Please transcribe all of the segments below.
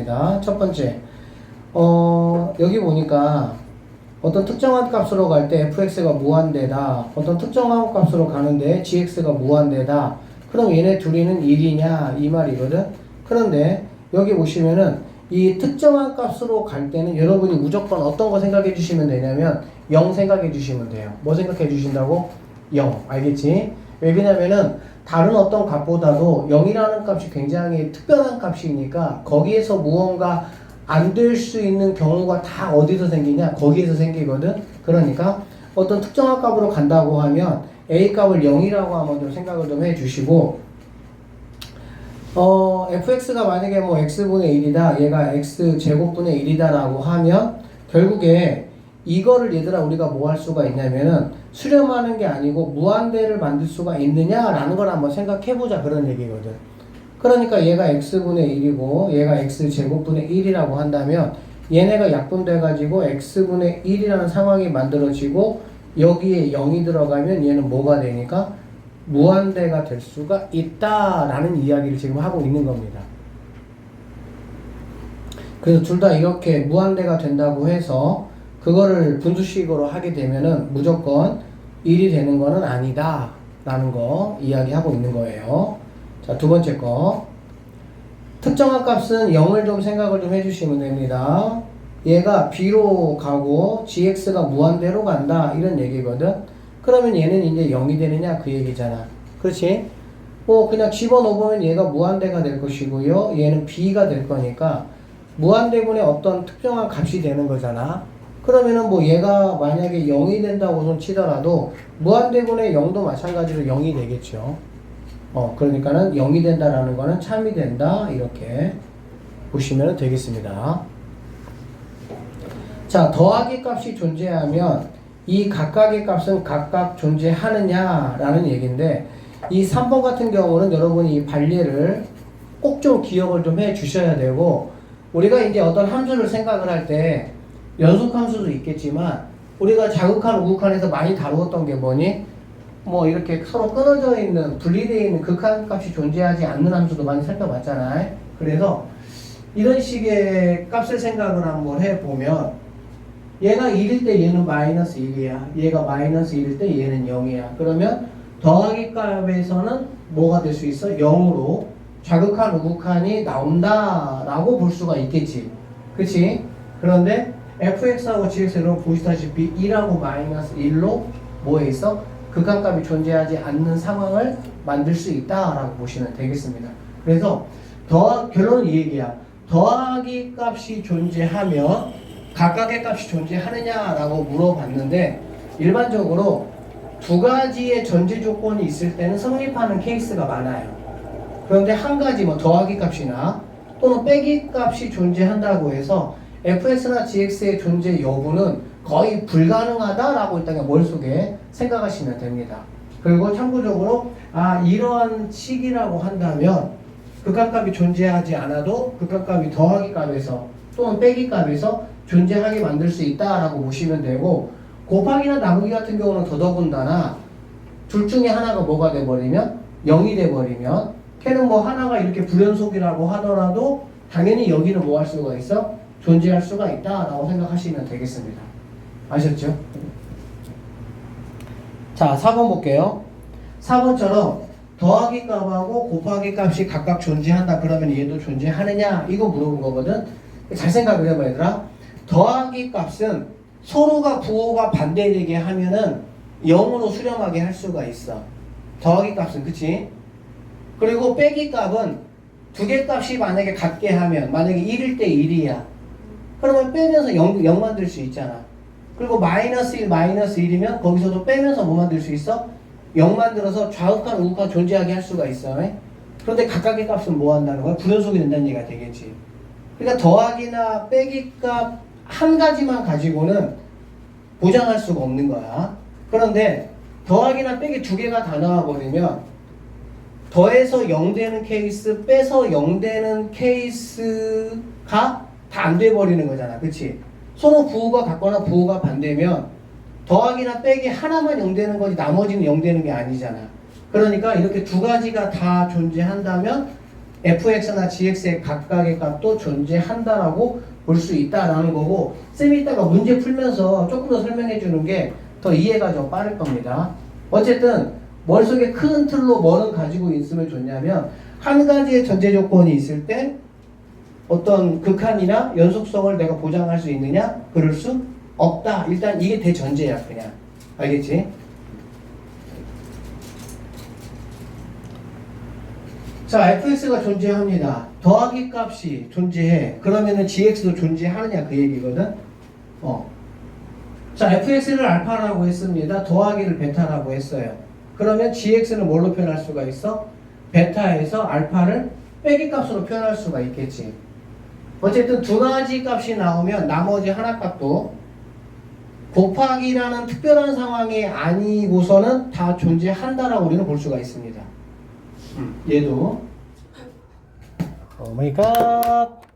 되겠습니다. 첫 번째, 여기 보니까 어떤 특정한 값으로 갈 때 fx가 무한대다. 어떤 특정한 값으로 가는데 gx가 무한대다. 그럼 얘네 둘이는 1이냐 이 말이거든. 그런데 여기 보시면은 이 특정한 값으로 갈 때는 여러분이 무조건 어떤 거 생각해 주시면 되냐면 0 생각해 주시면 돼요. 뭐 생각해 주신다고? 0. 알겠지? 왜냐면은 다른 어떤 값보다도 0이라는 값이 굉장히 특별한 값이니까 거기에서 무언가 안 될 수 있는 경우가 다 어디서 생기냐? 거기에서 생기거든. 그러니까 어떤 특정한 값으로 간다고 하면 A 값을 0이라고 한번 좀 생각을 좀 해주시고, fx가 만약에 뭐 x분의 1이다, 얘가 x 제곱분의 1이다 라고 하면 결국에 이거를 얘들아 우리가 뭐 할 수가 있냐면은 수렴하는 게 아니고 무한대를 만들 수가 있느냐라는 걸 한번 생각해보자 그런 얘기거든. 그러니까 얘가 x분의 1이고 얘가 x제곱분의 1이라고 한다면 얘네가 약분돼가지고 x분의 1이라는 상황이 만들어지고 여기에 0이 들어가면 얘는 뭐가 되니까 무한대가 될 수가 있다라는 이야기를 지금 하고 있는 겁니다. 그래서 둘 다 이렇게 무한대가 된다고 해서 그거를 분수식으로 하게 되면은 무조건 1이 되는 거는 아니다 라는 거 이야기하고 있는 거예요. 자, 두 번째 거. 특정한 값은 0을 좀 생각을 좀 해주시면 됩니다. 얘가 b로 가고 gx가 무한대로 간다 이런 얘기거든. 그러면 얘는 이제 0이 되느냐 그 얘기잖아. 그렇지? 그냥 집어넣으면 얘가 무한대가 될 것이고요. 얘는 b가 될 거니까 무한대분의 어떤 특정한 값이 되는 거잖아. 그러면은 뭐 얘가 만약에 0이 된다고 손 치더라도 무한대분의 0도 마찬가지로 0이 되겠죠. 그러니까는 0이 된다라는 거는 참이 된다 이렇게 보시면 되겠습니다. 자, 더하기 값이 존재하면 이 각각의 값은 각각 존재하느냐라는 얘기인데 이 3번 같은 경우는 여러분이 이 반례를 꼭 좀 기억을 좀 해 주셔야 되고, 우리가 이제 어떤 함수를 생각을 할 때 연속함수도 있겠지만 우리가 자극한 우극한에서 많이 다루었던 게 뭐니? 뭐 이렇게 서로 끊어져 있는 분리되어 있는 극한값이 존재하지 않는 함수도 많이 살펴봤잖아요. 그래서 이런 식의 값을 생각을 한번 해보면 얘가 1일 때 얘는 마이너스 1이야. 얘가 마이너스 1일 때 얘는 0이야. 그러면 더하기 값에서는 뭐가 될 수 있어? 0으로 자극한 우극한이 나온다라고 볼 수가 있겠지. 그치? 그런데 fx하고 gx는 보시다시피 1하고 마이너스 1로 뭐에 있어? 극한값이 존재하지 않는 상황을 만들 수 있다라고 보시면 되겠습니다. 그래서 결론은 이 얘기야. 더하기 값이 존재하면 각각의 값이 존재하느냐라고 물어봤는데 일반적으로 두 가지의 전제 조건이 있을 때는 성립하는 케이스가 많아요. 그런데 한 가지 뭐 더하기 값이나 또는 빼기 값이 존재한다고 해서 fx나 gx의 존재 여부는 거의 불가능하다라고 일단 머릿속에 생각하시면 됩니다. 그리고 참고적으로 이러한 식이라고 한다면 극한값이 존재하지 않아도 극한값이 더하기 값에서 또는 빼기 값에서 존재하게 만들 수 있다라고 보시면 되고, 곱하기나 나누기 같은 경우는 더더군다나 둘 중에 하나가 뭐가 돼버리면 0이 돼버리면 걔는 뭐 하나가 이렇게 불연속이라고 하더라도 당연히 여기는 뭐 할 수가 있어? 존재할 수가 있다라고 생각하시면 되겠습니다. 아셨죠? 자, 4번 볼게요. 4번처럼 더하기 값하고 곱하기 값이 각각 존재한다 그러면 얘도 존재하느냐 이거 물어본 거거든. 잘 생각을 해봐 얘들아. 더하기 값은 서로가 부호가 반대되게 하면은 0으로 수렴하게 할 수가 있어. 더하기 값은 그치? 그리고 빼기 값은 두 개 값이 만약에 같게 하면 만약에 1일 때 1이야. 그러면 빼면서 0 만들 수 있잖아. 그리고 마이너스 1, 마이너스 1이면 거기서도 빼면서 뭐 만들 수 있어? 0 만들어서 좌극한 우극한 존재하게 할 수가 있어. 그런데 각각의 값은 뭐 한다는 거야? 불연속이 된다는 얘기가 되겠지. 그러니까 더하기나 빼기 값 한 가지만 가지고는 보장할 수가 없는 거야. 그런데 더하기나 빼기 두 개가 다 나와버리면 더해서 0 되는 케이스, 빼서 0 되는 케이스가 다 안 돼버리는 거잖아. 그치? 서로 부호가 같거나 부호가 반대면 더하기나 빼기 하나만 0 되는 거지 나머지는 0 되는 게 아니잖아. 그러니까 이렇게 두 가지가 다 존재한다면 fx나 gx의 각각의 값도 존재한다라고 볼 수 있다라는 거고, 쌤이 이따가 문제 풀면서 조금 더 설명해 주는 게 더 이해가 좀 빠를 겁니다. 어쨌든 머릿속에 큰 틀로 뭐는 가지고 있으면 좋냐면, 한 가지의 전제 조건이 있을 때 어떤 극한이나 연속성을 내가 보장할 수 있느냐? 그럴 수 없다. 일단 이게 대전제야, 그냥. 알겠지? 자, fx가 존재합니다. 더하기 값이 존재해. 그러면은 gx도 존재하느냐 그 얘기거든. 자, fx를 알파라고 했습니다. 더하기를 베타라고 했어요. 그러면 gx는 뭘로 표현할 수가 있어? 베타에서 알파를 빼기 값으로 표현할 수가 있겠지. 어쨌든 두 가지 값이 나오면 나머지 하나 값도 곱하기라는 특별한 상황이 아니고서는 다 존재한다라고 우리는 볼 수가 있습니다. 얘도 오 마이 갓.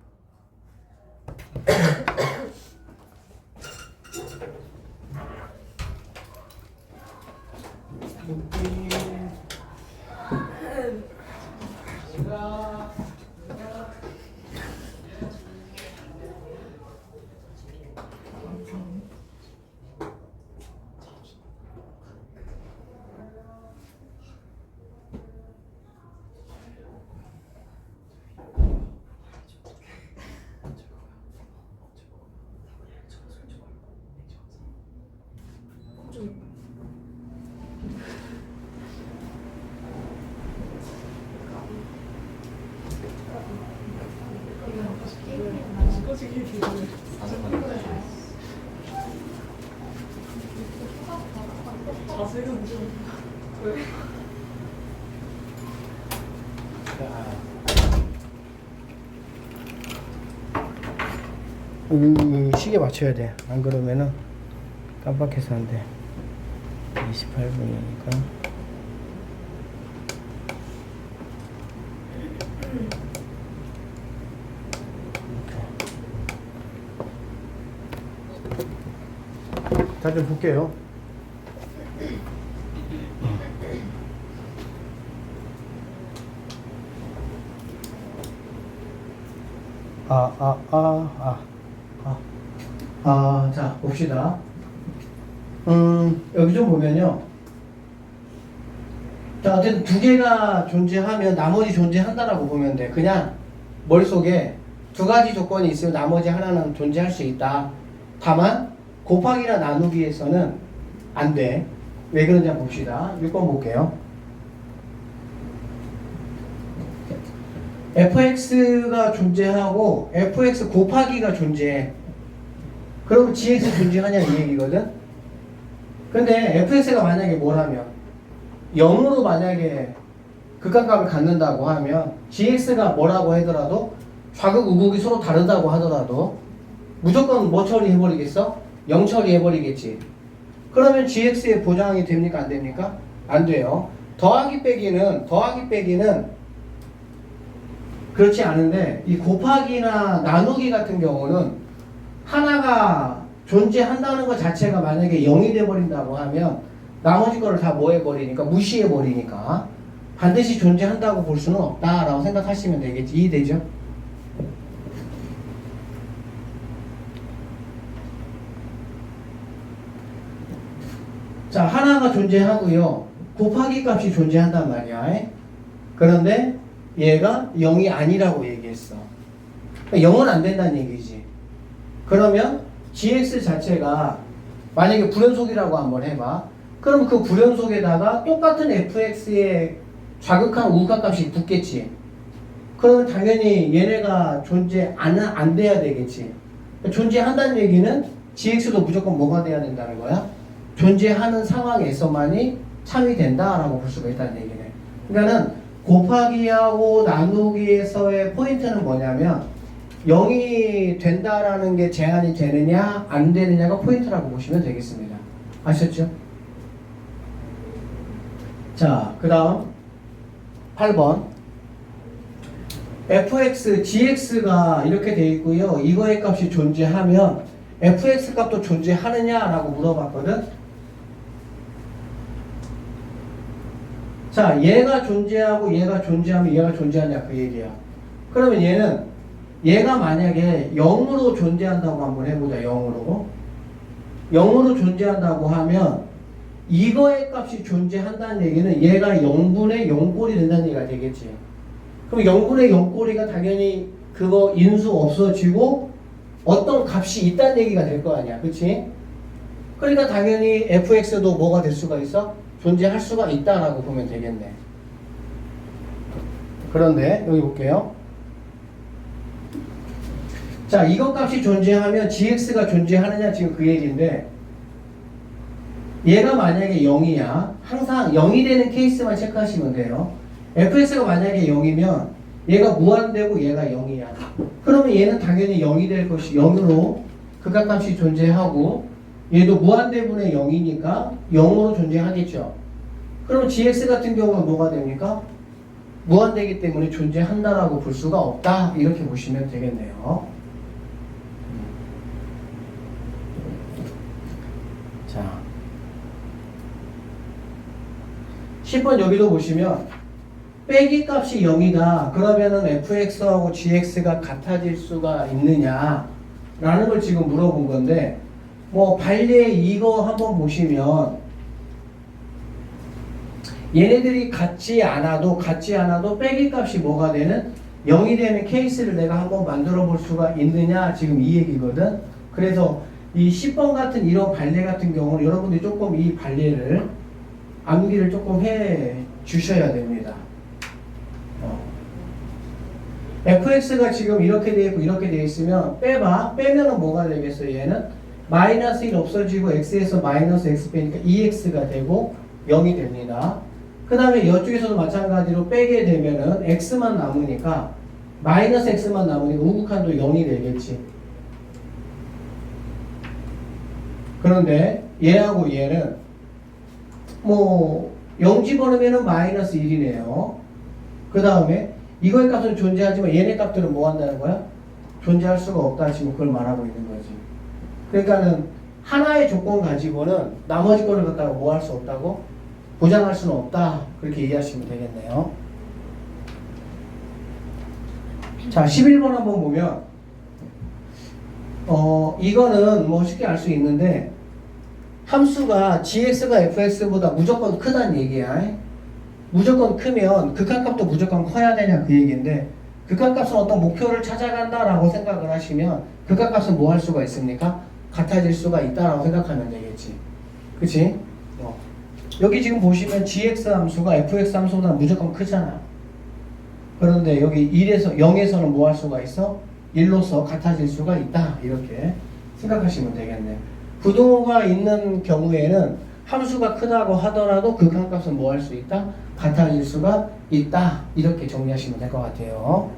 자세는 좀 왜? 시계 맞춰야 돼. 안 그러면은 깜빡해서 안 돼. 28분이니까. 자, 좀 볼게요. 자, 봅시다. 여기 좀 보면요. 자, 어쨌든 두 개가 존재하면 나머지 존재한다라고 보면 돼. 그냥 머릿속에 두 가지 조건이 있으면 나머지 하나는 존재할 수 있다. 다만, 곱하기나 나누기에서는 안 돼. 왜 그런지 한번 봅시다. 6번 볼게요. fx가 존재하고 fx 곱하기가 존재해. 그럼 gx 존재하냐 이 얘기거든. 근데 fx가 만약에 뭐라면 0으로 만약에 극한값을 갖는다고 하면 gx가 뭐라고 하더라도 좌극 우극이 서로 다르다고 하더라도 무조건 뭐 처리해버리겠어? 0 처리해버리겠지. 그러면 gx의 보장이 됩니까 안 됩니까? 안 돼요. 더하기 빼기는 그렇지 않은데 이 곱하기나 나누기 같은 경우는 하나가 존재한다는 것 자체가 만약에 0이 돼버린다고 하면 나머지 거를 다 뭐 해버리니까 무시해버리니까 반드시 존재한다고 볼 수는 없다라고 생각하시면 되겠지. 이해되죠? 자, 하나가 존재하고요. 곱하기 값이 존재한단 말이야. 그런데 얘가 0이 아니라고 얘기했어. 0은 안 된다는 얘기지. 그러면 gx 자체가 만약에 불연속이라고 한번 해봐. 그럼 그 불연속에다가 똑같은 fx의 좌극한 우극한 값이 붙겠지. 그러면 당연히 얘네가 존재 안 돼야 되겠지. 존재한다는 얘기는 gx도 무조건 뭐가 돼야 된다는 거야? 존재하는 상황에서만이 참이 된다라고 볼 수가 있다는 얘기네. 그러니까는 곱하기하고 나누기에서의 포인트는 뭐냐면 0이 된다라는 게 제한이 되느냐 안 되느냐가 포인트라고 보시면 되겠습니다. 아셨죠? 자, 그 다음 8번 fx, gx가 이렇게 돼 있고요. 이거의 값이 존재하면 fx 값도 존재하느냐라고 물어봤거든. 자, 얘가 존재하고 얘가 존재하면 얘가 존재하냐 그 얘기야. 그러면 얘가 만약에 0으로 존재한다고 한번 해보자. 0으로 존재한다고 하면 이거의 값이 존재한다는 얘기는 얘가 0분의 0꼴이 된다는 얘기가 되겠지. 그럼 0분의 0꼴이가 당연히 그거 인수 없어지고 어떤 값이 있다는 얘기가 될 거 아니야. 그치? 그러니까 당연히 fx도 뭐가 될 수가 있어? 존재할 수가 있다라고 보면 되겠네. 그런데 여기 볼게요. 자, 이것 값이 존재하면 gx가 존재하느냐 지금 그 얘기인데 얘가 만약에 0이야. 항상 0이 되는 케이스만 체크하시면 돼요. fx가 만약에 0이면 얘가 무한되고 얘가 0이야. 그러면 얘는 당연히 0이 될 것이 0으로 극한값이 존재하고 얘도 무한대분의 0이니까 0으로 존재하겠죠. 그럼 gx 같은 경우는 뭐가 됩니까? 무한되기 때문에 존재한다라고 볼 수가 없다. 이렇게 보시면 되겠네요. 자, 10번 여기도 보시면 빼기 값이 0이다. 그러면은 fx하고 gx가 같아질 수가 있느냐 라는 걸 지금 물어본 건데 뭐 발리에 이거 한번 보시면 얘네들이 같지 않아도 빼기 값이 뭐가 되는 0이 되는 케이스를 내가 한번 만들어 볼 수가 있느냐 지금 이 얘기거든. 그래서 이 10번 같은 이런 발레 같은 경우는 여러분들이 조금 이 발레를 암기를 조금 해 주셔야 됩니다. fx가 지금 이렇게 되어 있고 이렇게 되어 있으면 빼면은 뭐가 되겠어요? 얘는 마이너스 1 없어지고 x에서 마이너스 x 빼니까 2x가 되고 0이 됩니다. 그 다음에 이쪽에서도 마찬가지로 빼게 되면은 x만 남으니까 마이너스 x만 남으니까 우극한도 0이 되겠지. 그런데 얘하고 얘는 뭐 0 집어넣으면 마이너스 1이네요. 그 다음에 이거의 값은 존재하지만 얘네 값들은 뭐 한다는 거야? 존재할 수가 없다. 지금 그걸 말하고 있는 거지. 그러니까는 하나의 조건 가지고는 나머지 거를 갖다가 뭐 할 수 없다고? 보장할 수는 없다. 그렇게 이해하시면 되겠네요. 자, 11번 한번 보면 이거는 뭐 쉽게 알 수 있는데 함수가 gx가 fx보다 무조건 크다는 얘기야. 무조건 크면 극한값도 무조건 커야 되냐 그 얘기인데 극한값은 어떤 목표를 찾아간다라고 생각을 하시면 극한값은 뭐 할 수가 있습니까? 같아질 수가 있다라고 생각하면 되겠지. 그치? 여기 지금 보시면 gx 함수가 fx 함수보다 무조건 크잖아. 그런데 여기 1에서 0에서는 뭐 할 수가 있어? 1로서 같아질 수가 있다. 이렇게 생각하시면 되겠네. 부동호가 있는 경우에는 함수가 크다고 하더라도 극한값은 뭐 할 수 있다? 같아질 수가 있다. 이렇게 정리하시면 될 것 같아요.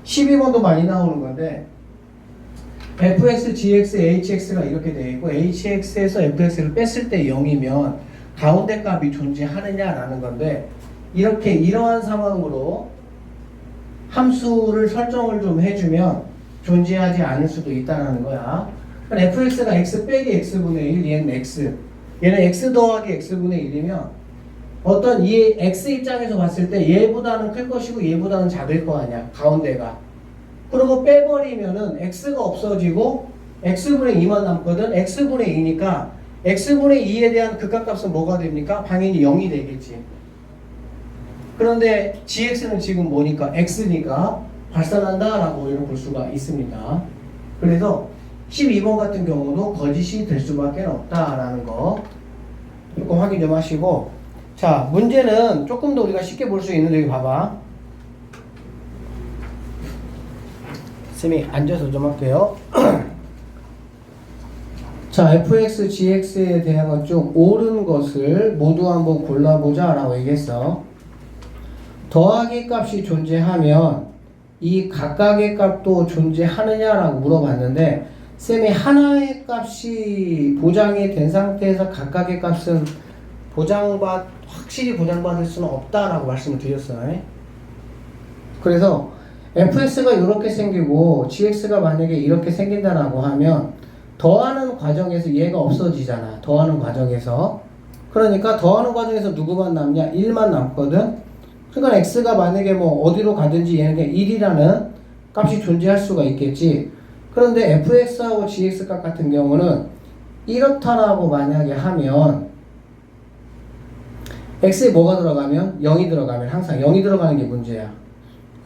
12번도 많이 나오는 건데 fx, gx, hx가 이렇게 되어 있고 hx에서 fx를 뺐을 때 0이면 가운데 값이 존재하느냐라는 건데 이러한 상황으로 함수를 설정을 좀 해주면 존재하지 않을 수도 있다는 거야. 그러니까 fx가 x 빼기 x분의 1, 얘는 x. 얘는 x 더하기 x분의 1이면 어떤 이 x 입장에서 봤을 때 얘보다는 클 것이고 얘보다는 작을 거 아니야. 가운데가. 그리고 빼버리면은 x가 없어지고 x분의 2만 남거든. x분의 2니까 x분의 2에 대한 극한값은 뭐가 됩니까? 당연히 0이 되겠지. 그런데 gx는 지금 뭐니까? x니까 발산한다 라고 이렇게 볼 수가 있습니다. 그래서 12번 같은 경우도 거짓이 될 수밖에 없다라는 거 조금 확인 좀 하시고, 자, 문제는 조금 더 우리가 쉽게 볼 수 있는데 여기 봐봐. 쌤이 앉아서 좀 할게요. 자, fx, gx에 대한 좀 옳은 것을 모두 한번 골라보자 라고 얘기했어. 더하기 값이 존재하면 이 각각의 값도 존재하느냐라고 물어봤는데 쌤이 하나의 값이 보장이 된 상태에서 각각의 값은 확실히 보장받을 수는 없다라고 말씀을 드렸어요. 그래서 fx가 이렇게 생기고 gx가 만약에 이렇게 생긴다라고 하면 더하는 과정에서 얘가 없어지잖아. 더하는 과정에서. 그러니까 더하는 과정에서 누구만 남냐? 1만 남거든. 그러니까 x가 만약에 뭐 어디로 가든지 얘는 그냥 1이라는 값이 존재할 수가 있겠지. 그런데 fx하고 gx 값 같은 경우는 이렇다라고 만약에 하면 x에 뭐가 들어가면? 0이 들어가면 항상 0이 들어가는 게 문제야.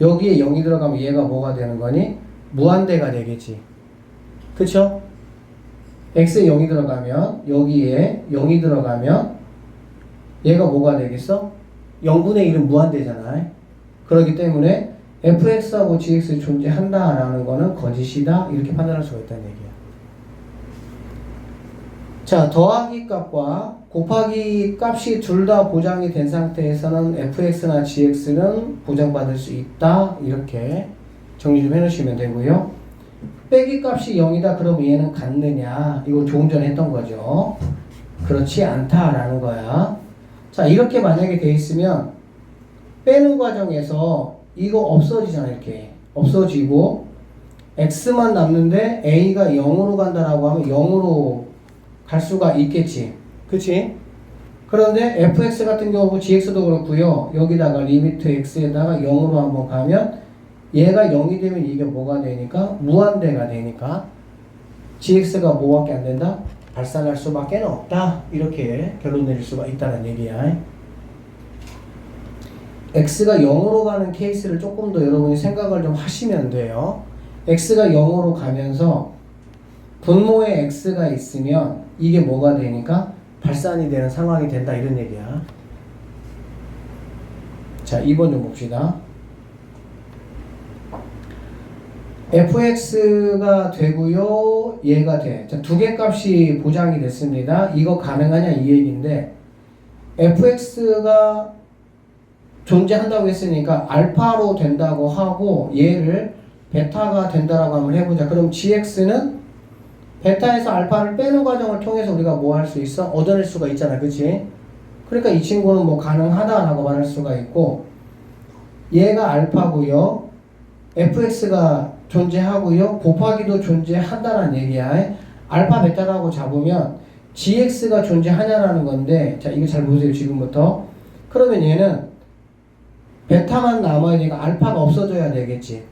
여기에 0이 들어가면 얘가 뭐가 되는 거니? 무한대가 되겠지. 그쵸? x에 0이 들어가면 여기에 0이 들어가면 얘가 뭐가 되겠어? 0분의 1은 무한대잖아. 그렇기 때문에 fx하고 gx 존재한다라는 거는 거짓이다. 이렇게 판단할 수가 있다는 얘기야. 자, 더하기 값과 곱하기 값이 둘 다 보장이 된 상태에서는 fx나 gx는 보장받을 수 있다. 이렇게 정리 좀 해놓으시면 되고요. 빼기 값이 0이다. 그러면 얘는 같느냐? 이거 조금 전에 했던 거죠. 그렇지 않다라는 거야. 자, 이렇게 만약에 돼 있으면 빼는 과정에서 이거 없어지잖아. 이렇게 없어지고 x만 남는데 a가 0으로 간다라고 하면 0으로 갈 수가 있겠지. 그치? 그런데 fx 같은 경우 gx도 그렇고요. 여기다가 리미트 x에다가 0으로 한번 가면 얘가 0이 되면 이게 뭐가 되니까? 무한대가 되니까 gx가 뭐밖에 안 된다? 발산할 수밖에 없다. 이렇게 결론 내릴 수가 있다는 얘기야. x가 0으로 가는 케이스를 조금 더 여러분이 생각을 좀 하시면 돼요. x가 0으로 가면서 분모에 x가 있으면 이게 뭐가 되니까? 발산이 되는 상황이 된다. 이런 얘기야. 자, 2번 좀 봅시다. fx가 되고요. 얘가 돼. 자, 두 개 값이 보장이 됐습니다. 이거 가능하냐 이 얘기인데 fx가 존재한다고 했으니까 알파로 된다고 하고 얘를 베타가 된다라고 한번 해보자. 그럼 gx는 베타에서 알파를 빼는 과정을 통해서 우리가 뭐 할 수 있어? 얻어낼 수가 있잖아. 그치? 그러니까 이 친구는 뭐 가능하다라고 말할 수가 있고 얘가 알파고요. fx가 존재하고요. 곱하기도 존재한다는 얘기야. 알파 베타라고 잡으면 gx가 존재하냐라는 건데 자, 이거 잘 보세요. 지금부터. 그러면 얘는 베타만 남아야 되니까 알파가 없어져야 되겠지.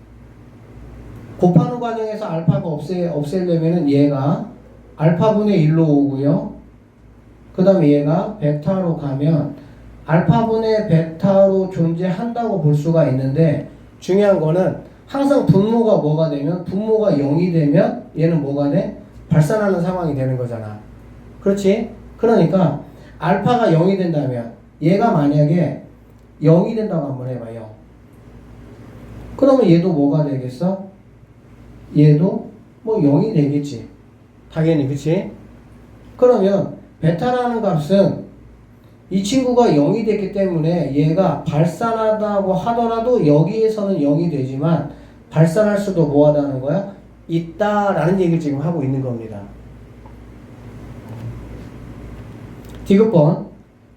곱하는 과정에서 알파가 없애려면은 얘가 알파분의 1로 오고요. 그 다음에 얘가 베타로 가면 알파분의 베타로 존재한다고 볼 수가 있는데 중요한 거는 항상 분모가 뭐가 되면 분모가 0이 되면 얘는 뭐가 돼? 발산하는 상황이 되는 거잖아. 그렇지? 그러니까 알파가 0이 된다면 얘가 만약에 0이 된다고 한번 해봐요. 그러면 얘도 뭐가 되겠어? 얘도 뭐 0이 되겠지. 당연히. 그치? 그러면 베타라는 값은 이 친구가 0이 됐기 때문에 얘가 발산하다고 하더라도 여기에서는 0이 되지만 발산할 수도 뭐 하다는 거야? 있다라는 얘기를 지금 하고 있는 겁니다. 디귿번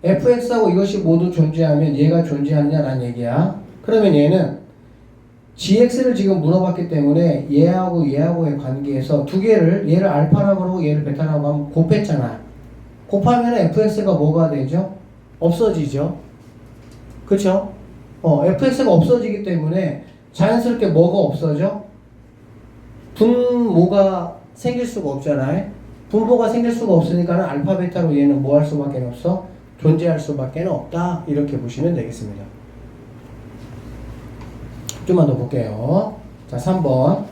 fx하고 이것이 모두 존재하면 얘가 존재하느냐라는 얘기야. 그러면 얘는 gx를 지금 물어봤기 때문에 얘하고의 관계에서 두 개를 얘를 알파라고 하고 얘를 베타라고 하면 곱했잖아. 곱하면 fx가 뭐가 되죠? 없어지죠. 그쵸? fx가 없어지기 때문에 자연스럽게 뭐가 없어져? 분모가 생길 수가 없잖아요. 분모가 생길 수가 없으니까는 알파 베타로 얘는 뭐 할 수밖에 없어? 존재할 수밖에 없다. 이렇게 보시면 되겠습니다. 좀만 더 볼게요. 자, 3번.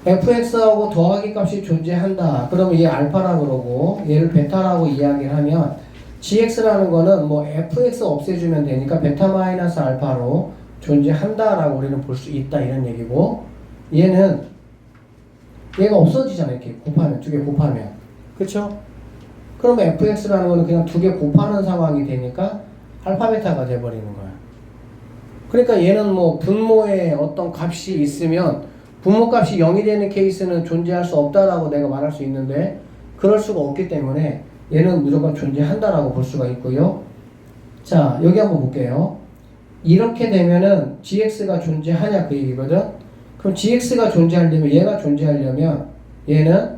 fx하고 더하기 값이 존재한다. 그러면 얘 알파라고 그러고 얘를 베타라고 이야기를 하면 gx라는 거는 뭐 fx 없애주면 되니까 베타 마이너스 알파로 존재한다라고 우리는 볼 수 있다. 이런 얘기고 얘는 얘가 없어지잖아. 이렇게 곱하면 두 개 곱하면. 그쵸? 그러면 fx라는 거는 그냥 두 개 곱하는 상황이 되니까 알파 베타가 돼버리는 거야. 그러니까 얘는 뭐 분모에 어떤 값이 있으면 분모 값이 0이 되는 케이스는 존재할 수 없다라고 내가 말할 수 있는데 그럴 수가 없기 때문에 얘는 무조건 존재한다라고 볼 수가 있고요. 자, 여기 한번 볼게요. 이렇게 되면은 gx가 존재하냐 그 얘기거든. 그럼 gx가 존재하려면 얘가 존재하려면 얘는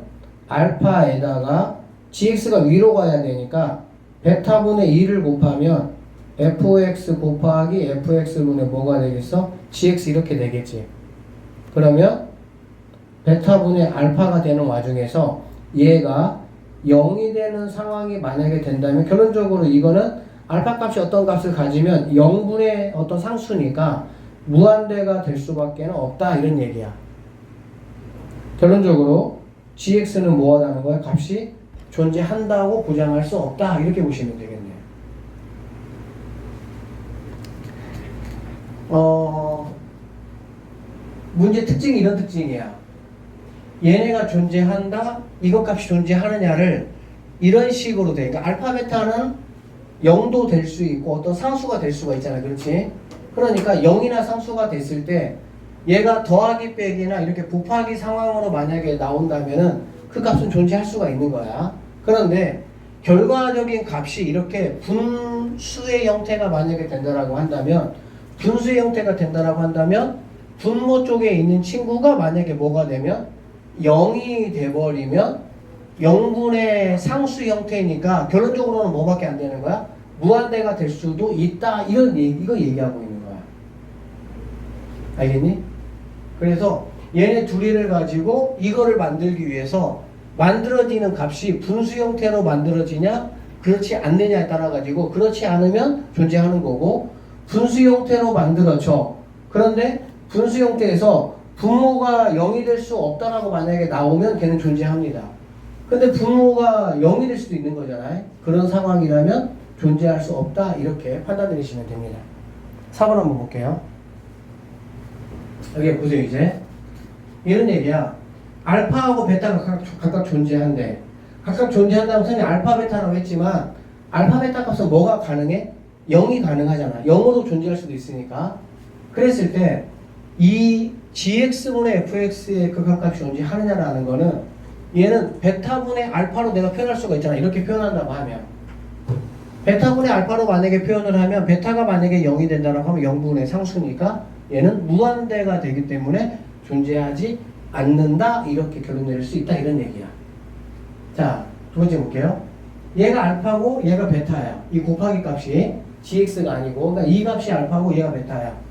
알파에다가 gx가 위로 가야 되니까 베타분의 2를 곱하면 fx 곱하기 fx분의 뭐가 되겠어? gx 이렇게 되겠지. 그러면 베타분의 알파가 되는 와중에서 얘가 0이 되는 상황이 만약에 된다면 결론적으로 이거는 알파 값이 어떤 값을 가지면 0분의 어떤 상수니까 무한대가 될 수밖에 없다 이런 얘기야. 결론적으로 gx는 뭐하다는 거야? 값이 존재한다고 보장할 수 없다 이렇게 보시면 되겠네요. 문제 특징이 이런 특징이야. 얘네가 존재한다, 이것 값이 존재하느냐를 이런 식으로 돼. 그러니까 알파 베타는 0도 될 수 있고 어떤 상수가 될 수가 있잖아. 그렇지? 그러니까 0이나 상수가 됐을 때 얘가 더하기 빼기나 이렇게 곱하기 상황으로 만약에 나온다면은 그 값은 존재할 수가 있는 거야. 그런데 결과적인 값이 이렇게 분수의 형태가 만약에 된다라고 한다면 분수의 형태가 된다라고 한다면 분모 쪽에 있는 친구가 만약에 뭐가 되면 0이 돼버리면 0분의 상수 형태니까 결론적으로는 뭐밖에 안 되는 거야? 무한대가 될 수도 있다 이런 얘기, 이거 얘기하고 있는 거야. 알겠니? 그래서 얘네 둘이를 가지고 이거를 만들기 위해서 만들어지는 값이 분수 형태로 만들어지냐 그렇지 않느냐에 따라 가지고 그렇지 않으면 존재하는 거고 분수 형태로 만들어져. 그런데 분수 형태에서 분모가 0이 될 수 없다라고 만약에 나오면 걔는 존재합니다. 근데 분모가 0이 될 수도 있는 거잖아요. 그런 상황이라면 존재할 수 없다 이렇게 판단 내리시면 됩니다. 4번 한번 볼게요. 여기 보세요. 이제 이런 얘기야. 알파하고 베타가 각각 존재한대. 각각 존재한다고 선생님이 알파 베타라고 했지만 알파 베타 값은 뭐가 가능해? 0이 가능하잖아. 0으로 존재할 수도 있으니까. 그랬을 때 이 gx분의 fx의 극한값이 존재하느냐라는 거는 얘는 베타분의 알파로 내가 표현할 수가 있잖아. 이렇게 표현한다고 하면 베타분의 알파로 만약에 표현을 하면 베타가 만약에 0이 된다고 하면 0분의 상수니까 얘는 무한대가 되기 때문에 존재하지 않는다 이렇게 결론 내릴 수 있다 이런 얘기야. 자, 두 번째 볼게요. 얘가 알파고 얘가 베타야. 이 곱하기 값이 gx가 아니고 그러니까 이 값이 알파고 얘가 베타야.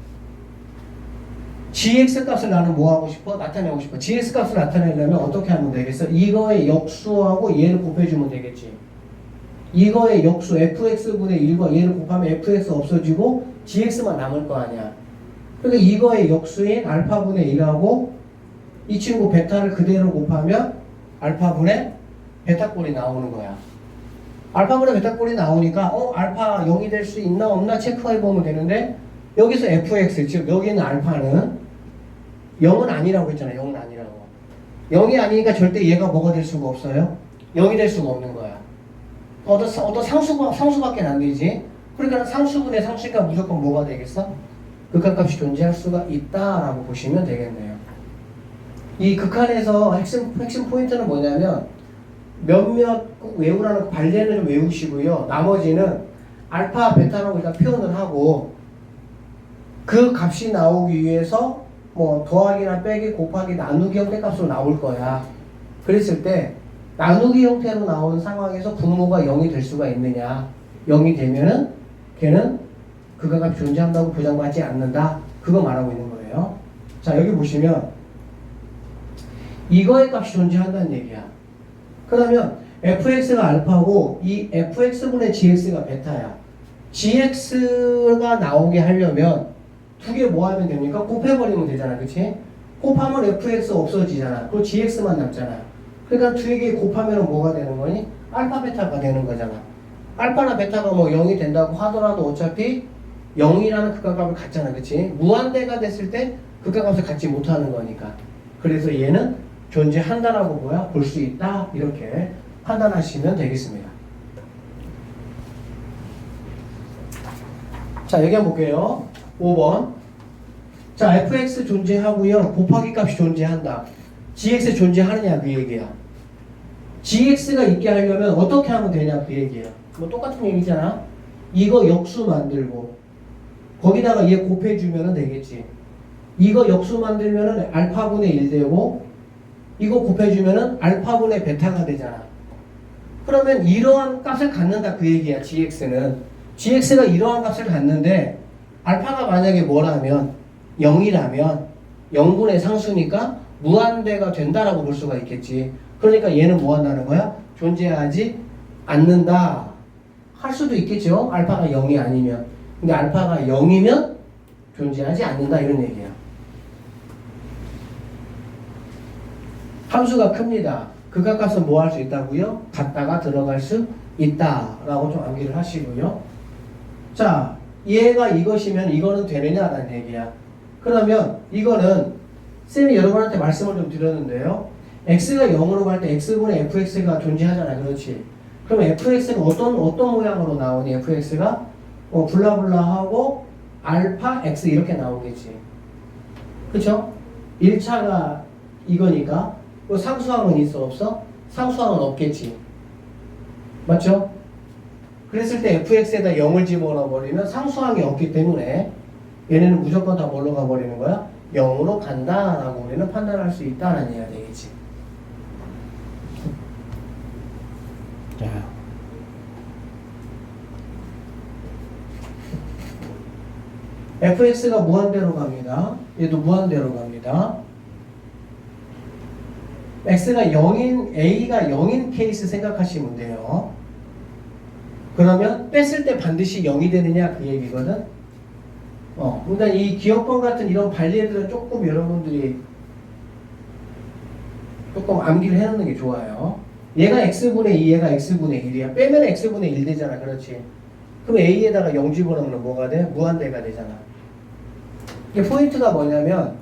gx 값을 나는 뭐 하고 싶어? 나타내고 싶어. gx 값을 나타내려면 어떻게 하면 되겠어? 이거의 역수하고 얘를 곱해주면 되겠지. 이거의 역수 fx분의 1과 얘를 곱하면 fx 없어지고 gx만 남을 거 아니야. 그러니까 이거의 역수인 알파분의 1하고 이 친구 베타를 그대로 곱하면 알파분의 베타꼴이 나오는 거야. 알파분의 베타꼴이 나오니까 알파 0이 될 수 있나 없나 체크해보면 되는데 여기서 fx 즉 여기는 알파는 0은 아니라고 했잖아. 0은 아니라고. 0이 아니니까 절대 얘가 뭐가 될 수가 없어요. 0이 될 수가 없는 거야. 어떤 상수밖에 안 되지. 그러니까 상수분의 상수니까 무조건 뭐가 되겠어? 극한값이 존재할 수가 있다라고 보시면 되겠네요. 이 극한에서 핵심 포인트는 뭐냐면 몇몇 꼭 외우라는 관례는 좀 외우시고요. 나머지는 알파, 베타라고 일단 표현을 하고 그 값이 나오기 위해서 뭐 더하기나 빼기, 곱하기, 나누기 형태 값으로 나올 거야. 그랬을 때 나누기 형태로 나온 상황에서 분모가 0이 될 수가 있느냐. 0이 되면은 걔는 극한값이 존재한다고 보장받지 않는다. 그거 말하고 있는 거예요. 자, 여기 보시면 이거의 값이 존재한다는 얘기야. 그러면 fx가 알파고 이 fx분의 gx가 베타야. gx가 나오게 하려면 두 개 뭐 하면 됩니까? 곱해버리면 되잖아. 그치? 곱하면 fx 없어지잖아. 그리고 gx만 남잖아. 그러니까 두 개 곱하면 뭐가 되는 거니? 알파 베타가 되는 거잖아. 알파나 베타가 뭐 0이 된다고 하더라도 어차피 0이라는 극한값을 갖잖아. 그치? 무한대가 됐을 때 극한값을 갖지 못하는 거니까. 그래서 얘는 존재한다라고 볼 수 있다. 이렇게 판단하시면 되겠습니다. 자, 여기 한번 볼게요. 5번. 자, fx 존재하고요. 곱하기 값이 존재한다. gx 존재하느냐 그 얘기야. gx가 있게 하려면 어떻게 하면 되냐 그 얘기야. 뭐 똑같은 얘기잖아. 이거 역수 만들고 거기다가 얘 곱해주면 되겠지. 이거 역수 만들면은 알파분의 1 되고 이거 곱해주면은 알파분의 베타가 되잖아. 그러면 이러한 값을 갖는다 그 얘기야. gx는 gx가 이러한 값을 갖는데 알파가 만약에 뭐라면 0이라면 0분의 상수니까 무한대가 된다라고 볼 수가 있겠지. 그러니까 얘는 뭐 한다는 거야? 존재하지 않는다 할 수도 있겠죠. 알파가 0이 아니면. 근데 알파가 0이면 존재하지 않는다 이런 얘기야. 함수가 큽니다. 극악값은 뭐 할 수 있다고요? 갖다가 들어갈 수 있다라고 좀 암기를 하시고요. 자, 얘가 이것이면 이거는 되느냐라는 얘기야. 그러면 이거는 쌤이 여러분한테 말씀을 좀 드렸는데요. x가 0으로 갈 때 x분의 fx가 존재하잖아. 그렇지? 그럼 fx는 어떤 모양으로 나오니? fx가 블라블라하고 알파 x 이렇게 나오겠지. 그쵸? 1차가 이거니까 상수항은 있어 없어? 상수항은 없겠지. 맞죠? 그랬을 때 fx에다 0을 집어넣어 버리면 상수항이 없기 때문에 얘네는 무조건 다 뭘로 가버리는 거야? 0으로 간다라고 우리는 판단할 수 있다는 얘기가 되겠지. 자. fx가 무한대로 갑니다. 얘도 무한대로 갑니다. x가 0인, a가 0인 케이스 생각하시면 돼요. 그러면 뺐을 때 반드시 0이 되느냐 그 얘기거든. 일단 이 기억법 같은 이런 발리애들은 조금 여러분들이 조금 암기를 해놓는 게 좋아요. 얘가 x분의 2, 얘가 x분의 1이야. 빼면 x분의 1 되잖아. 그렇지? 그럼 a에다가 0 집어넣으면 뭐가 돼? 무한대가 되잖아. 이게 포인트가 뭐냐면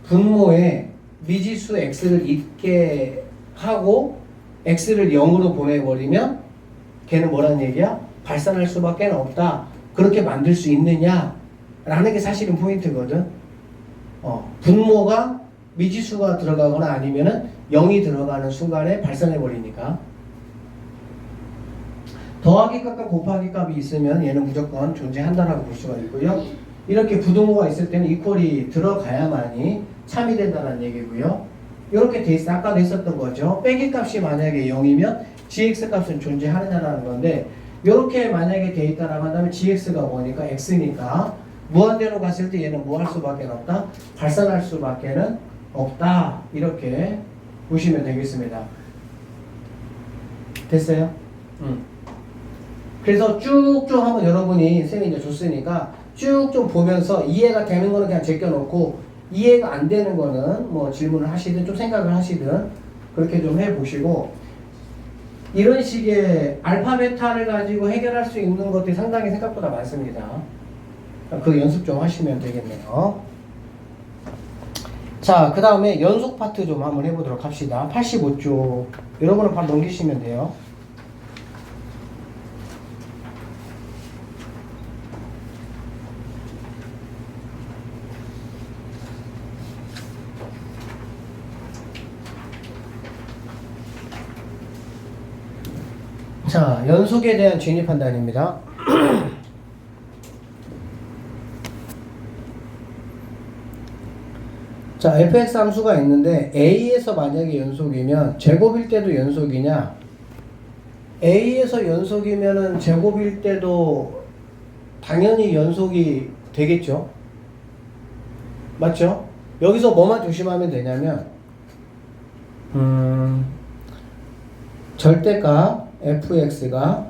분모에 미지수 x를 있게 하고 x를 0으로 보내버리면 걔는 뭐라는 얘기야? 발산할 수밖에 없다. 그렇게 만들 수 있느냐? 라는 게 사실은 포인트거든. 분모가 미지수가 들어가거나 아니면은 0이 들어가는 순간에 발산해버리니까. 더하기 값과 곱하기 값이 있으면 얘는 무조건 존재한다라고 볼 수가 있고요. 이렇게 부등호가 있을 때는 이퀄이 들어가야만이 참이 된다는 얘기고요. 이렇게 돼 있어. 아까도 했었던 거죠. 빼기 값이 만약에 0이면 gx 값은 존재하느냐라는 건데 이렇게 만약에 돼 있다라고 한다면 gx가 뭐니까 x니까 무한대로 갔을 때 얘는 뭐 할 수밖에 없다? 발산할 수밖에 없다. 이렇게 보시면 되겠습니다. 됐어요? 그래서 쭉쭉 한번 여러분이 쌤이 이제 줬으니까 쭉 좀 보면서 이해가 되는 거는 그냥 제껴놓고 이해가 안 되는 거는 뭐 질문을 하시든 좀 생각을 하시든 그렇게 좀 해보시고 이런 식의 알파 베타를 가지고 해결할 수 있는 것들이 상당히 생각보다 많습니다. 그 연습 좀 하시면 되겠네요. 자, 그 다음에 연속 파트 좀 한번 해보도록 합시다. 85쪽 여러분은 바로 넘기시면 돼요. 자, 연속에 대한 진입 판단입니다. 자, fx 함수가 있는데 a에서 만약에 연속이면 제곱일 때도 연속이냐? a에서 연속이면은 제곱일 때도 당연히 연속이 되겠죠? 맞죠? 여기서 뭐만 조심하면 되냐면 절대값 fx가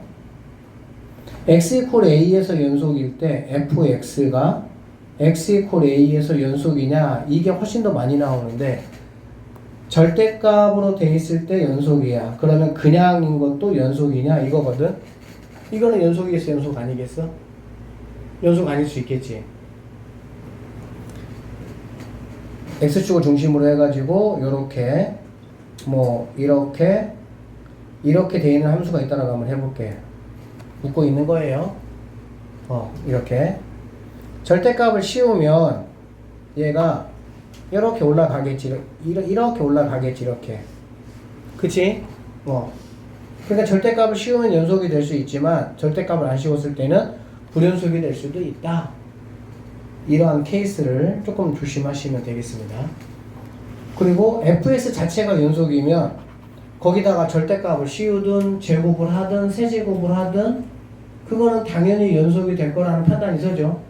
x 이퀄 a에서 연속일 때 fx가 x 이퀄 a에서 연속이냐 이게 훨씬 더 많이 나오는데 절대값으로 돼 있을 때 연속이야. 그러면 그냥인 것도 연속이냐 이거거든. 이거는 연속이겠어 연속 아니겠어? 연속 아닐 수 있겠지. x축을 중심으로 해가지고 요렇게 뭐 이렇게 돼 있는 함수가 있다라고 한번 해볼게. 웃고 있는 거예요. 이렇게 절대값을 씌우면 얘가 이렇게 올라가겠지. 이렇게 올라가겠지. 이렇게. 그치? 그러니까 절대값을 씌우면 연속이 될 수 있지만 절대값을 안 씌웠을 때는 불연속이 될 수도 있다. 이러한 케이스를 조금 조심하시면 되겠습니다. 그리고 fs 자체가 연속이면 거기다가 절대값을 씌우든 제곱을 하든 세제곱을 하든 그거는 당연히 연속이 될 거라는 판단이 서죠.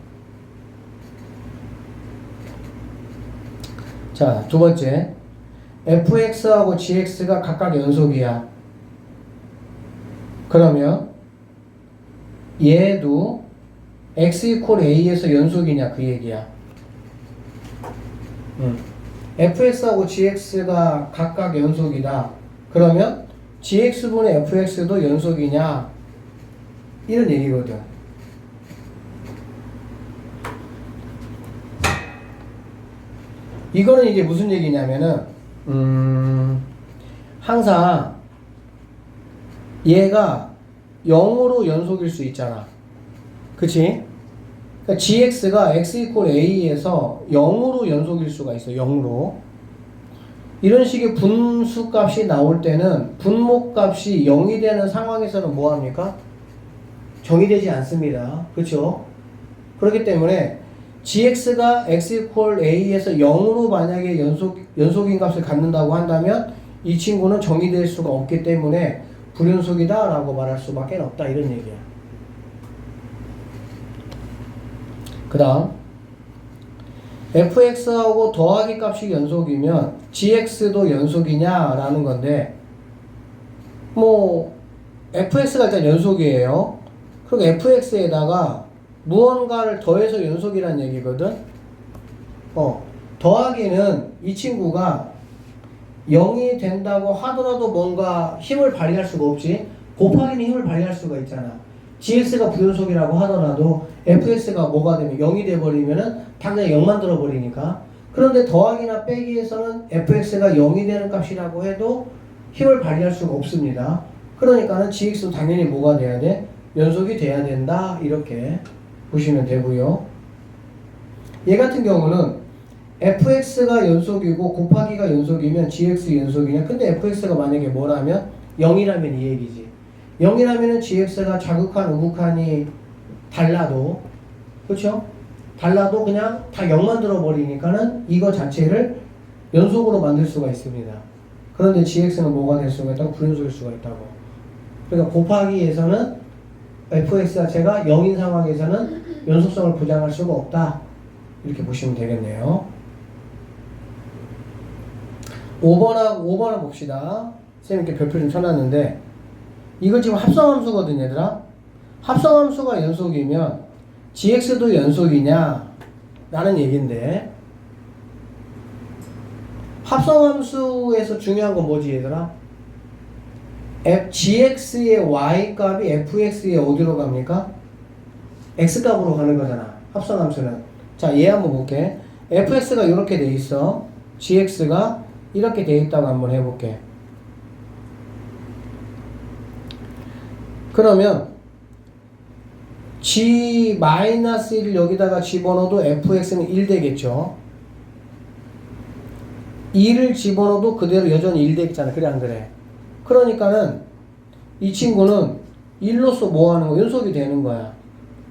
자, 두 번째. fx하고 gx가 각각 연속이야. 그러면 얘도 x 이퀄 a에서 연속이냐 그 얘기야. fx하고 gx가 각각 연속이다. 그러면 gx분의 fx도 연속이냐 이런 얘기거든. 이거는 이제 무슨 얘기냐면은 항상 얘가 0으로 연속일 수 있잖아. 그치? 그러니까 gx가 x 이퀄 a에서 0으로 연속일 수가 있어. 0으로. 이런 식의 분수값이 나올 때는 분모값이 0이 되는 상황에서는 뭐합니까? 정의되지 않습니다. 그렇죠? 그렇기 때문에 gx가 x 이퀄 a에서 0으로 만약에 연속인 값을 갖는다고 한다면 이 친구는 정의될 수가 없기 때문에 불연속이다 라고 말할 수밖에 없다 이런 얘기야. 그 다음 fx하고 더하기 값이 연속이면 gx도 연속이냐 라는 건데 뭐 fx가 일단 연속이에요. 그리고 fx에다가 무언가를 더해서 연속이란 얘기거든. 더하기는 이 친구가 0이 된다고 하더라도 뭔가 힘을 발휘할 수가 없지. 곱하기는 힘을 발휘할 수가 있잖아. gx가 부연속이라고 하더라도 fx가 뭐가 되면 0이 돼버리면은 당장 0 만들어버리니까. 그런데 더하기나 빼기에서는 fx가 0이 되는 값이라고 해도 힘을 발휘할 수가 없습니다. 그러니까는 gx도 당연히 뭐가 돼야 돼? 연속이 돼야 된다 이렇게 보시면 되고요. 얘 같은 경우는 fx가 연속이고 곱하기가 연속이면 gx 연속이냐. 근데 fx가 만약에 뭐라면 0이라면 이 얘기지. 0이라면 gx가 좌극한 우극한이 달라도 그렇죠? 달라도 그냥 다 0 만들어 버리니까는 이거 자체를 연속으로 만들 수가 있습니다. 그런데 gx는 뭐가 될 수가 있다고? 불연속일 수가 있다고. 그러니까 곱하기에서는 fx 자체가 0인 상황에서는 연속성을 보장할 수가 없다. 이렇게 보시면 되겠네요. 5번하고 봅시다. 선생님 이렇게 별표 좀 쳐놨는데 이거 지금 합성함수거든 얘들아. 합성함수가 연속이면 gx도 연속이냐 라는 얘기인데 합성함수에서 중요한 건 뭐지 얘들아? gx의 y값이 fx의 어디로 갑니까? x값으로 가는 거잖아. 합성함수는. 자, 얘 한번 볼게. fx가 이렇게 돼 있어. gx가 이렇게 돼 있다고 한번 해볼게. 그러면 g-1을 여기다가 집어넣어도 fx는 1 되겠죠. 2를 집어넣어도 그대로 여전히 1 되겠잖아. 그래 안 그래? 그러니까는 이 친구는 1로서 뭐 하는 거? 연속이 되는 거야.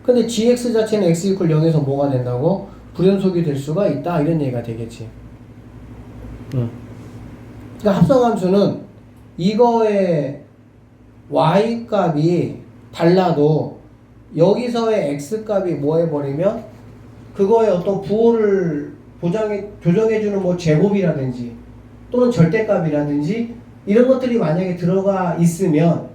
근데 gx 자체는 x 이퀄 0에서 뭐가 된다고? 불연속이 될 수가 있다. 이런 얘기가 되겠지. 그러니까 합성함수는 이거의 y 값이 달라도 여기서의 x 값이 뭐 해버리면 그거의 어떤 부호를 조정해주는 뭐 제곱이라든지 또는 절대값이라든지 이런 것들이 만약에 들어가 있으면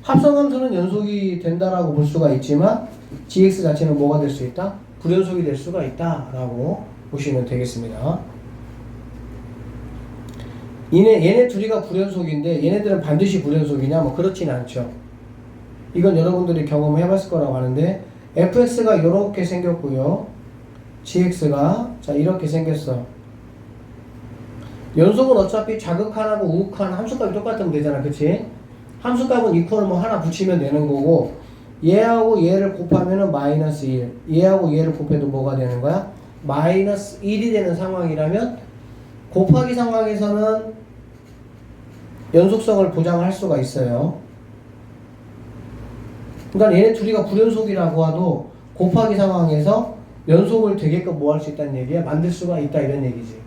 합성함수는 연속이 된다라고 볼 수가 있지만 gx 자체는 뭐가 될 수 있다? 불연속이 될 수가 있다라고 보시면 되겠습니다. 얘네 둘이가 불연속인데 얘네들은 반드시 불연속이냐? 뭐 그렇진 않죠. 이건 여러분들이 경험해 봤을 거라고 하는데 fx가 이렇게 생겼고요. gx가 자 이렇게 생겼어. 연속은 어차피 좌극한하고 우극한 함수값이 똑같으면 되잖아. 그치? 함수값은 이퀄 뭐 하나 붙이면 되는 거고 얘하고 얘를 곱하면은 마이너스 1 얘하고 얘를 곱해도 뭐가 되는 거야? 마이너스 1이 되는 상황이라면 곱하기 상황에서는 연속성을 보장할 수가 있어요. 그러니까 얘네 둘이가 불연속이라고 해도 곱하기 상황에서 연속을 되게끔 뭐 할 수 있다는 얘기야? 만들 수가 있다 이런 얘기지.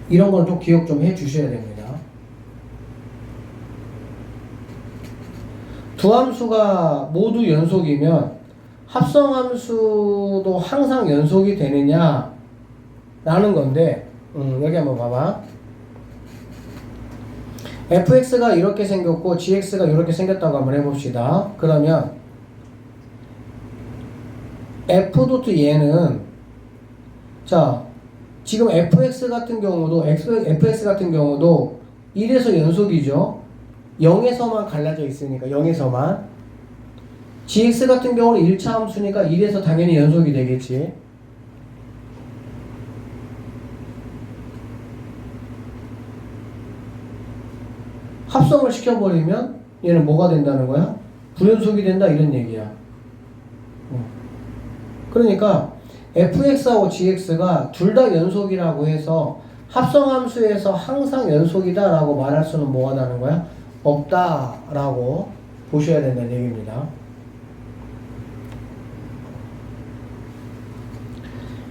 이런 걸 좀 기억 좀 해 주셔야 됩니다. 두 함수가 모두 연속이면 합성함수도 항상 연속이 되느냐 라는 건데 여기 한번 봐봐. fx가 이렇게 생겼고 gx가 이렇게 생겼다고 한번 해봅시다. 그러면 f 얘는 자 지금 fx 같은 경우도 1에서 연속이죠. 0에서만 갈라져 있으니까 0에서만. gx 같은 경우는 1차 함수니까 1에서 당연히 연속이 되겠지. 합성을 시켜버리면 얘는 뭐가 된다는 거야? 불연속이 된다 이런 얘기야. 그러니까 fx하고 gx가 둘 다 연속이라고 해서 합성함수에서 항상 연속이다 라고 말할 수는 뭐가 나는 거야? 없다 라고 보셔야 된다는 얘기입니다.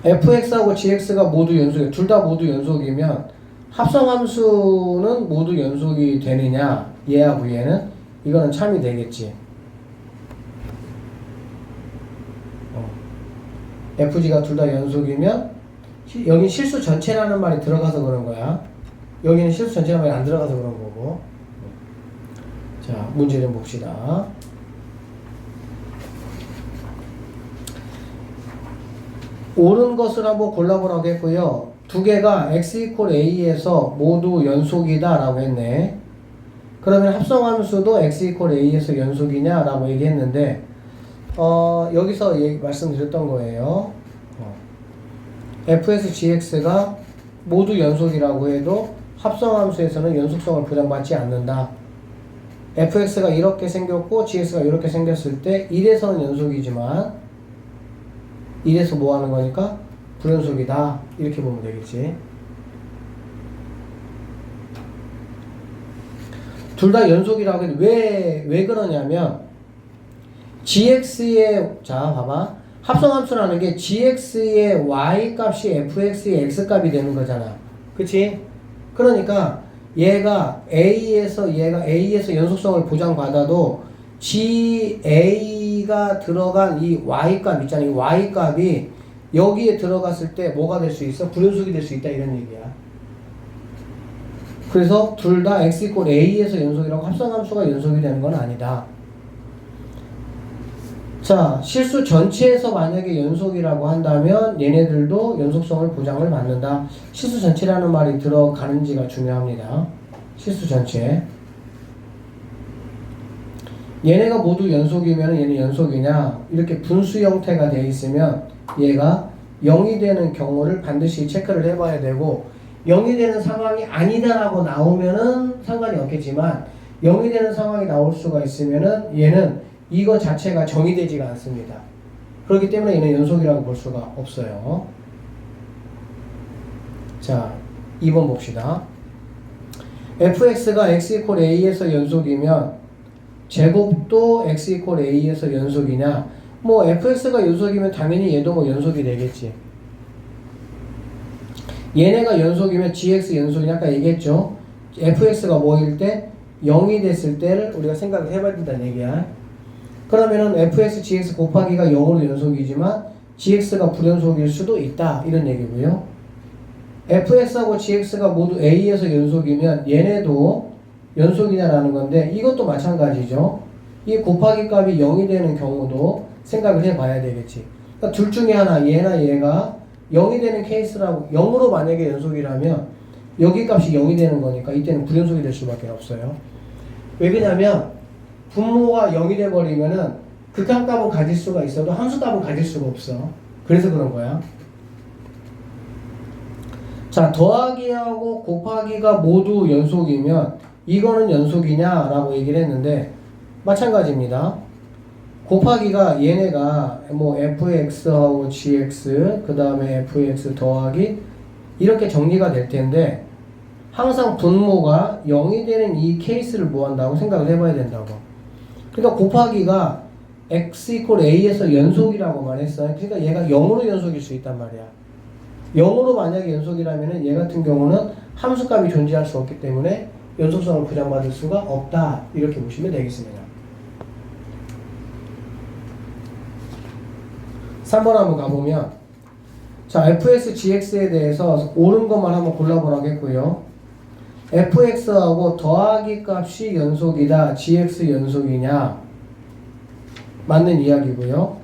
fx하고 gx가 모두 연속이에요. 둘 다 모두 연속이면 합성함수는 모두 연속이 되느냐 얘하고 얘는 이거는 참이 되겠지. fg가 둘 다 연속이면 여긴 실수 전체라는 말이 들어가서 그런 거야. 여기는 실수 전체라는 말이 안 들어가서 그런 거고. 자, 문제 좀 봅시다. 옳은 것을 한번 골라보라고 했고요. 두 개가 x = a에서 모두 연속이다 라고 했네. 그러면 합성함수도 x = a에서 연속이냐 라고 얘기했는데 여기서 말씀드렸던 거예요. fx, gx가 모두 연속이라고 해도 합성함수에서는 연속성을 보장받지 않는다. fx가 이렇게 생겼고 gx가 이렇게 생겼을 때 1에서는 연속이지만 1에서 뭐 하는 거니까 불연속이다 이렇게 보면 되겠지. 둘 다 연속이라고 해도 왜 그러냐면 gx의 자 봐봐 합성함수라는 게 gx의 y 값이 fx의 x 값이 되는 거잖아. 그치? 그러니까 얘가 a에서 연속성을 보장받아도 ga가 들어간 이 y 값 있잖아. 이 y 값이 여기에 들어갔을 때 뭐가 될 수 있어? 불연속이 될 수 있다 이런 얘기야. 그래서 둘 다 x = a에서 연속이라고 합성함수가 연속이 되는 건 아니다. 자, 실수 전체에서 만약에 연속이라고 한다면 얘네들도 연속성을 보장을 받는다. 실수 전체라는 말이 들어가는지가 중요합니다. 실수 전체. 얘네가 모두 연속이면 얘는 연속이냐? 이렇게 분수 형태가 되어 있으면 얘가 0이 되는 경우를 반드시 체크를 해봐야 되고 0이 되는 상황이 아니다라고 나오면은 상관이 없겠지만 0이 되는 상황이 나올 수가 있으면은 얘는 이거 자체가 정의되지가 않습니다. 그렇기 때문에 얘는 연속이라고 볼 수가 없어요. 자, 2번 봅시다. fx가 x = a에서 연속이면 제곱도 x = a에서 연속이냐? 뭐 fx가 연속이면 당연히 얘도 뭐 연속이 되겠지. 얘네가 연속이면 gx 연속이냐 아까 얘기했죠. fx가 뭐일 때 0이 됐을 때를 우리가 생각을 해봐야 된다는 얘기야. 그러면은 fx, gx 곱하기가 0으로 연속이지만 gx가 불연속일 수도 있다 이런 얘기고요. fx하고 gx가 모두 a에서 연속이면 얘네도 연속이냐라는 건데 이것도 마찬가지죠. 이 곱하기 값이 0이 되는 경우도 생각을 해봐야 되겠지. 그러니까 둘 중에 하나 얘나 얘가 0이 되는 케이스라고 0으로 만약에 연속이라면 여기 값이 0이 되는 거니까 이때는 불연속이 될 수밖에 없어요. 왜 그러냐면 분모가 0이 돼버리면은 극한값은 가질 수가 있어도 함수값은 가질 수가 없어. 그래서 그런 거야. 자, 더하기하고 곱하기가 모두 연속이면 이거는 연속이냐 라고 얘기를 했는데 마찬가지입니다. 곱하기가 얘네가 뭐 fx하고 gx 그 다음에 fx 더하기 이렇게 정리가 될 텐데 항상 분모가 0이 되는 이 케이스를 뭐 한다고 생각을 해봐야 된다고. 그러니까 곱하기가 x = a에서 연속이라고 말했어요. 그러니까 얘가 0으로 연속일 수 있단 말이야. 0으로 만약에 연속이라면 얘 같은 경우는 함수값이 존재할 수 없기 때문에 연속성을 보장받을 수가 없다. 이렇게 보시면 되겠습니다. 3번 한번 가보면 자 fx, gx에 대해서 옳은 것만 한번 골라보라고 했고요. fx하고 더하기 값이 연속이다. gx 연속이냐? 맞는 이야기고요.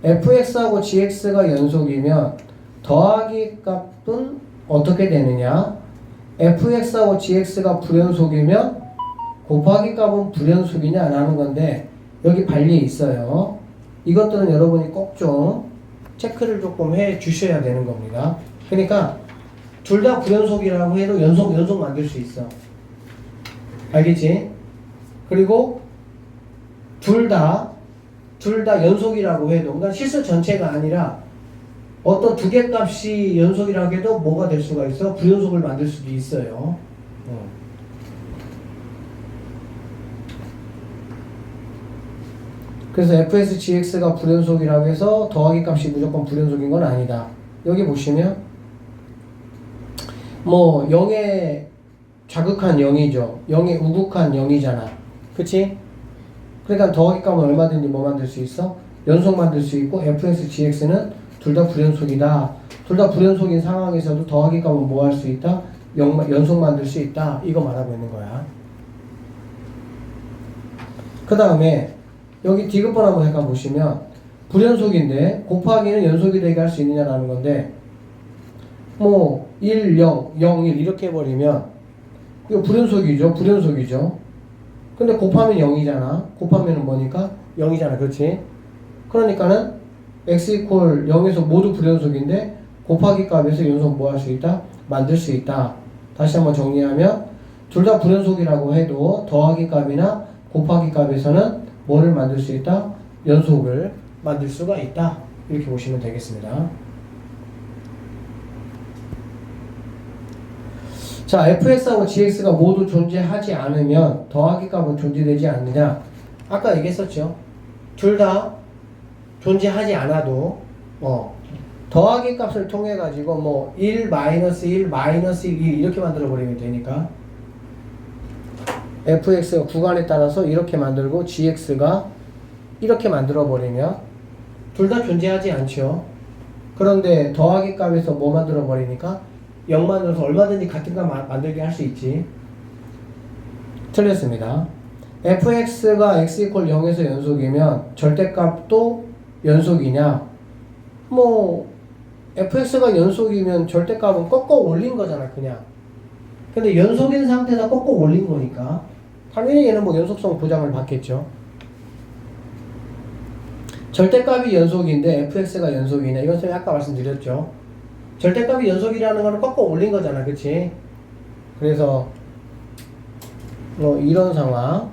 fx하고 gx가 연속이면 더하기 값은 어떻게 되느냐? fx하고 gx가 불연속이면 곱하기 값은 불연속이냐? 라는 건데 여기 반리에 있어요. 이것들은 여러분이 꼭 좀 체크를 조금 해 주셔야 되는 겁니다. 그러니까 둘 다 불연속이라고 해도 연속 만들 수 있어. 알겠지? 그리고 둘 다 연속이라고 해도, 그러니까 실수 전체가 아니라 어떤 두 개 값이 연속이라고 해도 뭐가 될 수가 있어? 불연속을 만들 수도 있어요. 그래서 fs, gx가 불연속이라고 해서 더하기 값이 무조건 불연속인 건 아니다. 여기 보시면 뭐 0에 좌극한 0이죠. 0에 우극한 0이잖아. 그치? 그러니까 더하기 값은 얼마든지 뭐 만들 수 있어? 연속 만들 수 있고 fx, gx는 둘 다 불연속이다. 둘 다 불연속인 상황에서도 더하기 값은 뭐 할 수 있다? 연속 만들 수 있다. 이거 말하고 있는 거야. 그 다음에 여기 디귿번 한번 잠깐 보시면 불연속인데 곱하기는 연속이 되게 할 수 있느냐라는 건데 뭐 1, 0, 0, 1 이렇게 해버리면 이거 불연속이죠. 근데 곱하면 0이잖아. 곱하면 뭐니까? 0이잖아. 그렇지? 그러니까는 x 이퀄 0에서 모두 불연속인데 곱하기 값에서 연속 뭐 할 수 있다? 만들 수 있다. 다시 한번 정리하면 둘 다 불연속이라고 해도 더하기 값이나 곱하기 값에서는 뭐를 만들 수 있다? 연속을 만들 수가 있다. 이렇게 보시면 되겠습니다. 자, fx하고 gx가 모두 존재하지 않으면 더하기 값은 존재되지 않느냐? 아까 얘기했었죠. 둘 다 존재하지 않아도 더하기 값을 통해 가지고 뭐 1, 마이너스 1, 마이너스 1 이렇게 만들어 버리면 되니까 fx가 구간에 따라서 이렇게 만들고 gx가 이렇게 만들어 버리면 둘 다 존재하지 않죠. 그런데 더하기 값에서 뭐 만들어 버리니까 0 만들어서 얼마든지 같은 값 만들게 할 수 있지. 틀렸습니다. fx가 x 이퀄 0에서 연속이면 절대값도 연속이냐? 뭐 fx가 연속이면 절대값은 꺾어 올린 거잖아, 그냥. 근데 연속인 상태에서 꺾어 올린 거니까 당연히 얘는 뭐 연속성 보장을 받겠죠. 절대값이 연속인데 fx가 연속이냐? 이건 선생님이 아까 말씀드렸죠. 절대값이 연속이라는 거는 꺾어 올린 거잖아, 그치? 그래서 뭐 이런 상황,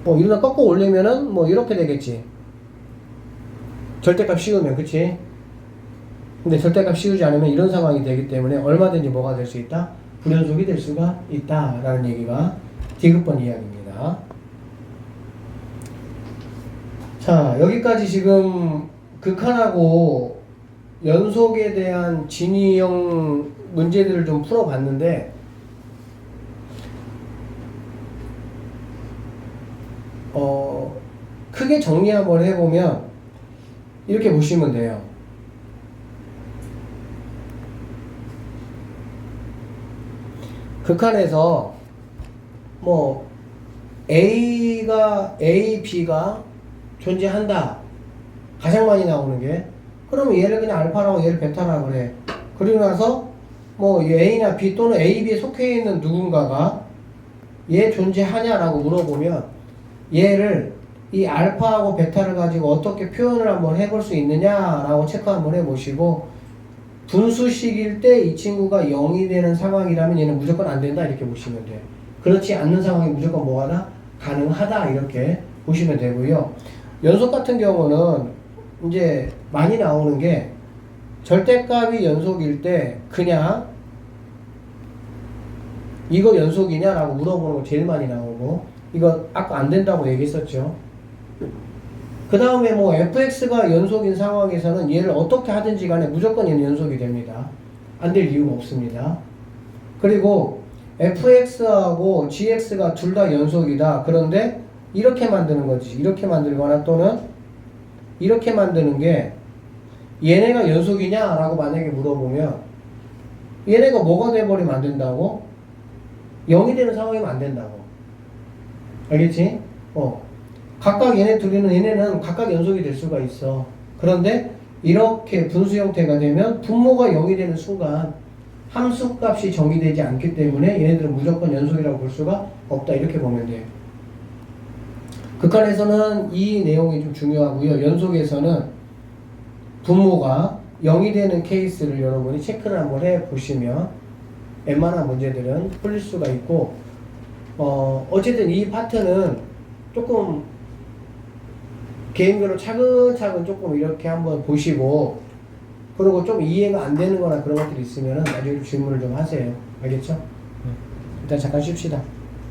뭐 이러다 꺾어 올리면은 뭐 이렇게 되겠지. 절대값 씌우면, 그치? 근데 절대값 씌우지 않으면 이런 상황이 되기 때문에 얼마든지 뭐가 될 수 있다? 불연속이 될 수가 있다 라는 얘기가 디귿번 이야기입니다. 자, 여기까지 지금 극한하고 연속에 대한 진위형 문제들을 좀 풀어봤는데 크게 정리 한번 해보면 이렇게 보시면 돼요. 극한에서 뭐 A, B가 존재한다. 가장 많이 나오는 게. 그러면 얘를 그냥 알파라고 얘를 베타라고 그래. 그리고 나서 뭐 A나 B 또는 A, B에 속해 있는 누군가가 얘 존재하냐라고 물어보면 얘를 이 알파하고 베타를 가지고 어떻게 표현을 한번 해볼 수 있느냐라고 체크 한번 해보시고 분수식일 때 이 친구가 0이 되는 상황이라면 얘는 무조건 안 된다 이렇게 보시면 돼요. 그렇지 않는 상황이 무조건 뭐하다? 가능하다 이렇게 보시면 되고요. 연속 같은 경우는 이제 많이 나오는 게 절대값이 연속일 때 그냥 이거 연속이냐라고 물어보는 거 제일 많이 나오고 이거 아까 안 된다고 얘기했었죠. 그 다음에 뭐 fx가 연속인 상황에서는 얘를 어떻게 하든지 간에 무조건 얘는 연속이 됩니다. 안 될 이유가 없습니다. 그리고 fx하고 gx가 둘 다 연속이다. 그런데 이렇게 만드는 거지. 이렇게 만들거나 또는 이렇게 만드는 게 얘네가 연속이냐? 라고 만약에 물어보면 얘네가 뭐가 돼버리면 안 된다고? 0이 되는 상황이면 안 된다고. 알겠지? 각각 얘네 둘이는 얘네는 각각 연속이 될 수가 있어. 그런데 이렇게 분수 형태가 되면 분모가 0이 되는 순간 함수값이 정의되지 않기 때문에 얘네들은 무조건 연속이라고 볼 수가 없다. 이렇게 보면 돼요. 극한에서는 이 내용이 좀 중요하고요. 연속에서는 분모가 0이 되는 케이스를 여러분이 체크를 한번 해 보시면 웬만한 문제들은 풀릴 수가 있고, 어쨌든 이 파트는 조금 개인별로 차근차근 조금 이렇게 한번 보시고, 그리고 좀 이해가 안 되는 거나 그런 것들이 있으면 나중에 질문을 좀 하세요. 알겠죠? 일단 잠깐 쉽시다.